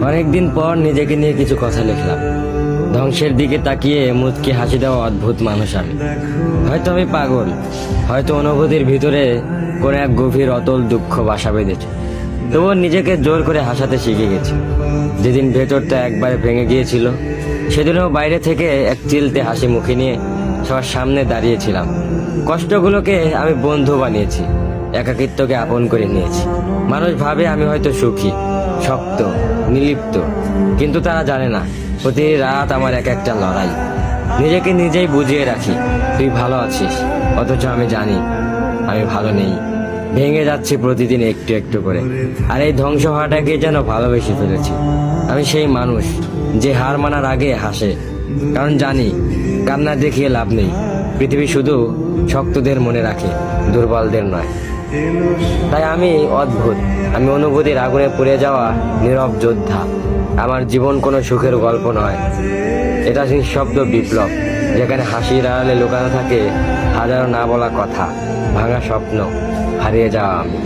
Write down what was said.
অনেকদিন পর নিজেকে নিয়ে কিছু কথা লিখলাম। ধ্বংসের দিকে তাকিয়ে মুচকি হাসি দেওয়া অদ্ভুত মানুষ আমি। হয়তো আমি পাগল, হয়তো অনুভূতির ভিতরে কোনো এক গভীর অতল দুঃখ বাসা বেঁধেছে। তবুও নিজেকে জোর করে হাসাতে শিখে গেছি। যেদিন ভেতরটা একবারে ভেঙে গিয়েছিল, সেদিনও বাইরে থেকে এক চিলতে হাসি মুখে নিয়ে সবার সামনে দাঁড়িয়েছিলাম। কষ্টগুলোকে আমি বন্ধু বানিয়েছি, একাকিত্বকে আপন করে নিয়েছি। মানুষ ভাবে আমি হয়তো সুখী, শক্ত, নির্লিপ্ত, কিন্তু তারা জানে না প্রতি রাত আমার এক একটা লড়াই। নিজেকে নিজেই বুঝিয়ে রাখি তুই ভালো আছিস, অথচ আমি জানি আমি ভালো নেই। ভেঙে যাচ্ছি প্রতিদিন একটু একটু করে, আর এই ধ্বংস হওয়াটাকে যেন ভালোবেসে ফেলেছি। আমি সেই মানুষ যে হার মানার আগে হাসে, কারণ জানি কান্না দেখিয়ে লাভ নেই। পৃথিবী শুধু শক্তদের মনে রাখে, দুর্বলদের নয়। তাই আমি অদ্ভুত, আমি অনুভূতির আগুনে পুড়ে যাওয়া নীরব যোদ্ধা। আমার জীবন কোনো সুখের গল্প নয়, এটা নিঃশব্দ বিপ্লব, যেখানে হাসির আড়ালে লুকানো থাকে হাজারো না বলা কথা, ভাঙা স্বপ্ন, হারিয়ে যাওয়া আমি।